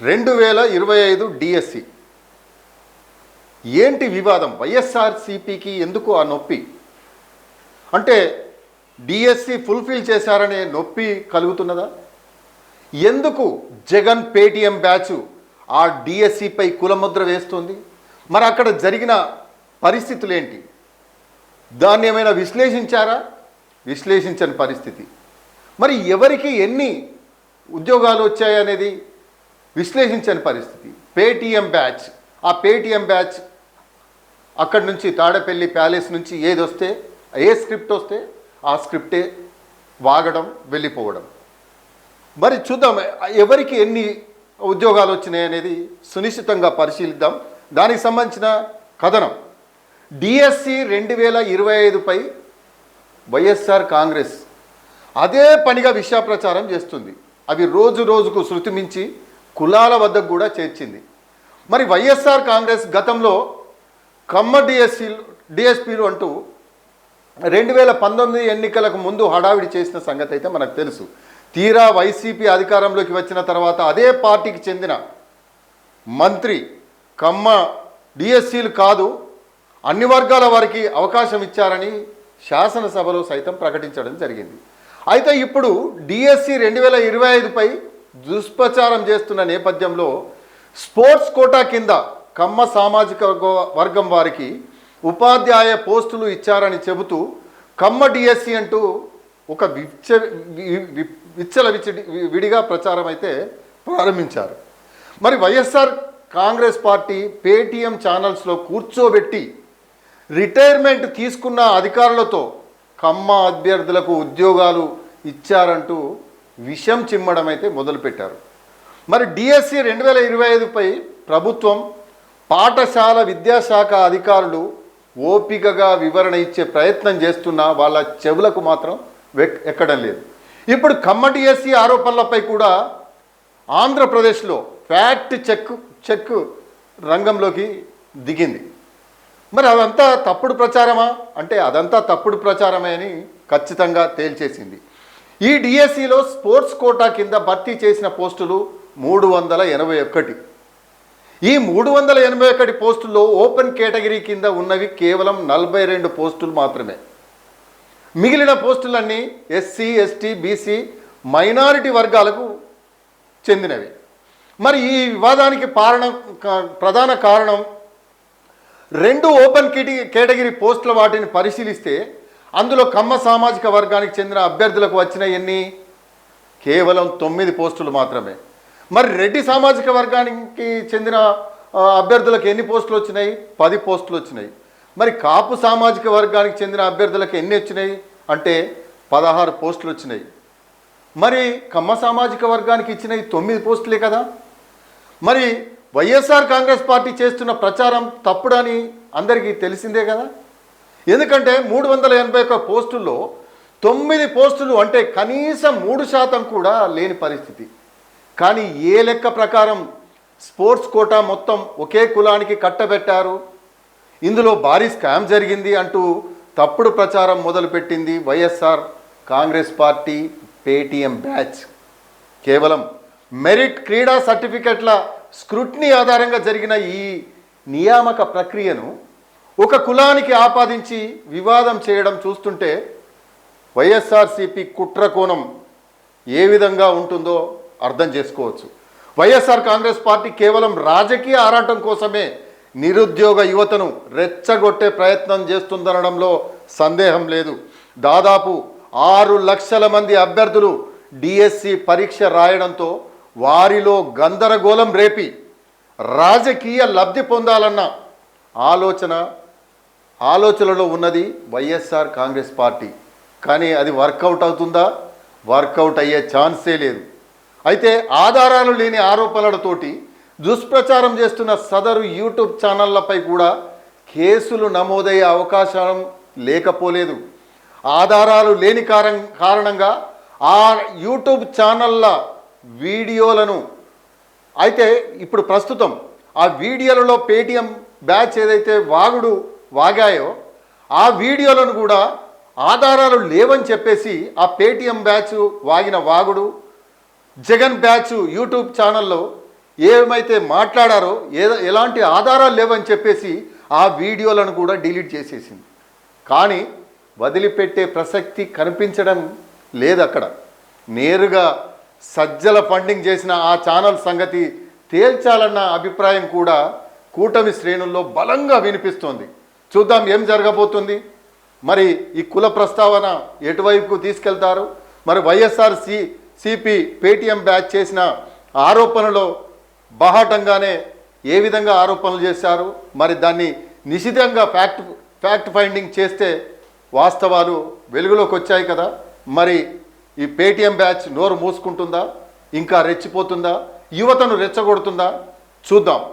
2025 DSC ఏంటి వివాదం? వైఎస్ఆర్సీపీకి ఎందుకు ఆ నొప్పి? అంటే డిఎస్సి ఫుల్ఫిల్ చేశారనే నొప్పి కలుగుతున్నదా? ఎందుకు జగన్ పేటీఎం బ్యాచ్ ఆ డిఎస్సిపై కులముద్ర వేస్తుంది? మరి అక్కడ జరిగిన పరిస్థితులు ఏంటి? దాన్ని ఏమైనా విశ్లేషించారా? విశ్లేషించని పరిస్థితి. మరి ఎవరికి ఎన్ని ఉద్యోగాలు వచ్చాయనేది విశ్లేషించని పరిస్థితి. పేటీఎం బ్యాచ్, ఆ పేటీఎం బ్యాచ్ అక్కడి నుంచి తాడేపల్లి ప్యాలెస్ నుంచి ఏది వస్తే, ఏ స్క్రిప్ట్ వస్తే ఆ స్క్రిప్టే వాగడం, వెళ్ళిపోవడం. మరి చూద్దాం ఎవరికి ఎన్ని ఉద్యోగాలు వచ్చినాయి అనేది సునిశ్చితంగా పరిశీలిద్దాం. దానికి సంబంధించిన కథనం. డిఎస్సి 2025పై వైఎస్ఆర్ కాంగ్రెస్ అదే పనిగా విష ప్రచారం చేస్తుంది. అవి రోజు రోజుకు శృతి మించి కులాల వద్దకు కూడా చేర్చింది. మరి వైఎస్ఆర్ కాంగ్రెస్ గతంలో కమ్మ డిఎస్పీలు అంటూ 2019 ఎన్నికలకు ముందు హడావిడి చేసిన సంగతి అయితే మనకు తెలుసు. తీరా వైసీపీ అధికారంలోకి వచ్చిన తర్వాత అదే పార్టీకి చెందిన మంత్రి కమ్మ డిఎస్సీలు కాదు, అన్ని వర్గాల వారికి అవకాశం ఇచ్చారని శాసనసభలో సైతం ప్రకటించడం జరిగింది. అయితే ఇప్పుడు డిఎస్సి 2025పై దుష్ప్రచారం చేస్తున్న నేపథ్యంలో స్పోర్ట్స్ కోటా కింద కమ్మ సామాజిక వర్గం వారికి ఉపాధ్యాయ పోస్టులు ఇచ్చారని చెబుతూ కమ్మ డిఎస్సి అంటూ ఒక విడిగా ప్రచారం అయితే ప్రారంభించారు. మరి వైఎస్ఆర్ కాంగ్రెస్ పార్టీ పేటీఎం ఛానల్స్లో కూర్చోబెట్టి రిటైర్మెంట్ తీసుకున్న అధికారులతో కమ్మ అభ్యర్థులకు ఉద్యోగాలు ఇచ్చారంటూ విషం చిమ్మడం అయితే మొదలుపెట్టారు. మరి డిఎస్సి 2025పై ప్రభుత్వం, పాఠశాల విద్యాశాఖ అధికారులు ఓపికగా వివరణ ఇచ్చే ప్రయత్నం చేస్తున్నా వాళ్ళ చెవులకు మాత్రం ఎక్కడం లేదు. ఇప్పుడు కమ్మ డిఎస్సి ఆరోపణలపై కూడా ఆంధ్రప్రదేశ్లో ఫ్యాక్ట్ చెక్ రంగంలోకి దిగింది. మరి అదంతా తప్పుడు ప్రచారమా అంటే అదంతా తప్పుడు ప్రచారమే అని ఖచ్చితంగా తేల్చేసింది. ఈ డిఎస్సిలో స్పోర్ట్స్ కోటా కింద భర్తీ చేసిన పోస్టులు 381. ఈ 381 పోస్టుల్లో ఓపెన్ కేటగిరీ కింద ఉన్నవి కేవలం 42 పోస్టులు మాత్రమే. మిగిలిన పోస్టులన్నీ ఎస్సీ, ఎస్టీ, బీసీ, మైనారిటీ వర్గాలకు చెందినవి. మరి ఈ వివాదానికి ప్రధాన కారణం 2 ఓపెన్ కేటగిరీ పోస్టుల వాటిని పరిశీలిస్తే అందులో కమ్మ సామాజిక వర్గానికి చెందిన అభ్యర్థులకు వచ్చిన ఎన్ని? కేవలం 9 పోస్టులు మాత్రమే. మరి రెడ్డి సామాజిక వర్గానికి చెందిన అభ్యర్థులకు ఎన్ని పోస్టులు వచ్చినాయి? 10 పోస్టులు వచ్చినాయి. మరి కాపు సామాజిక వర్గానికి చెందిన అభ్యర్థులకు ఎన్ని వచ్చినాయి అంటే 16 పోస్టులు వచ్చినాయి. మరి కమ్మ సామాజిక వర్గానికి ఇచ్చినవి 9 పోస్టులే కదా. మరి వైఎస్ఆర్ కాంగ్రెస్ పార్టీ చేస్తున్న ప్రచారం తప్పుడని అందరికీ తెలిసిందే కదా. ఎందుకంటే 381 పోస్టుల్లో 9 పోస్టులు అంటే కనీసం 3% కూడా లేని పరిస్థితి. కానీ ఏ లెక్క ప్రకారం స్పోర్ట్స్ కోటా మొత్తం ఒకే కులానికి కట్టబెట్టారు, ఇందులో భారీ స్కామ్ జరిగింది అంటూ తప్పుడు ప్రచారం మొదలుపెట్టింది YSR Congress party Paytm batch. కేవలం మెరిట్, క్రీడా సర్టిఫికెట్ల స్క్రూటినీ ఆధారంగా జరిగిన ఈ నియామక ప్రక్రియను ఒక కులానికి ఆపాదించి వివాదం చేయడం చూస్తుంటే వైఎస్ఆర్సీపీ కుట్ర కోణం ఏ విధంగా ఉంటుందో అర్థం చేసుకోవచ్చు. వైఎస్ఆర్ కాంగ్రెస్ పార్టీ కేవలం రాజకీయ ఆరాటం కోసమే నిరుద్యోగ యువతను రెచ్చగొట్టే ప్రయత్నం చేస్తుందనడంలో సందేహం లేదు. దాదాపు 6 లక్షల మంది అభ్యర్థులు డిఎస్సి పరీక్ష రాయడంతో వారిలో గందరగోళం రేపి రాజకీయ లబ్ధి పొందాలన్న ఆలోచనలో ఉన్నది వైఎస్ఆర్ కాంగ్రెస్ పార్టీ. కానీ అది వర్కౌట్ అవుతుందా? వర్కౌట్ అయ్యే ఛాన్సే లేదు. అయితే ఆధారాలు లేని ఆరోపణలతోటి దుష్ప్రచారం చేస్తున్న సదరు యూట్యూబ్ ఛానళ్లపై కూడా కేసులు నమోదయ్యే అవకాశం లేకపోలేదు. ఆధారాలు లేని కారణంగా ఆ యూట్యూబ్ ఛానళ్ళ వీడియోలను అయితే ఇప్పుడు ప్రస్తుతం ఆ వీడియోలలో పేటీఎం బ్యాచ్ ఏదైతే వాగాయో ఆ వీడియోలను కూడా ఆధారాలు లేవని చెప్పేసి ఆ పేటీఎం బ్యాచ్ వాగిన వాగుడు, జగన్ బ్యాచ్ యూట్యూబ్ ఛానల్లో ఏమైతే మాట్లాడారో ఎలాంటి ఆధారాలు లేవని చెప్పేసి ఆ వీడియోలను కూడా డిలీట్ చేసేసింది. కానీ వదిలిపెట్టే ప్రసక్తి కనిపించడం లేదు. అక్కడ నేరుగా సజ్జల ఫండింగ్ చేసిన ఆ ఛానల్ సంగతి తేల్చాలన్న అభిప్రాయం కూడా కూటమి శ్రేణుల్లో బలంగా వినిపిస్తోంది. చూద్దాం ఏం జరగబోతుంది. మరి ఈ కుల ప్రస్తావన ఎటువైపుకు తీసుకెళ్తారు? మరి సిపి పేటీఎం బ్యాచ్ చేసిన ఆరోపణలో బాహాటంగానే ఏ విధంగా ఆరోపణలు చేశారు? మరి దాన్ని నిశితంగా ఫ్యాక్ట్ ఫైండింగ్ చేస్తే వాస్తవాలు వెలుగులోకి వచ్చాయి కదా. మరి ఈ పేటీఎం బ్యాచ్ నోరు మూసుకుంటుందా? ఇంకా రెచ్చిపోతుందా? యువతను రెచ్చగొడుతుందా? చూద్దాం.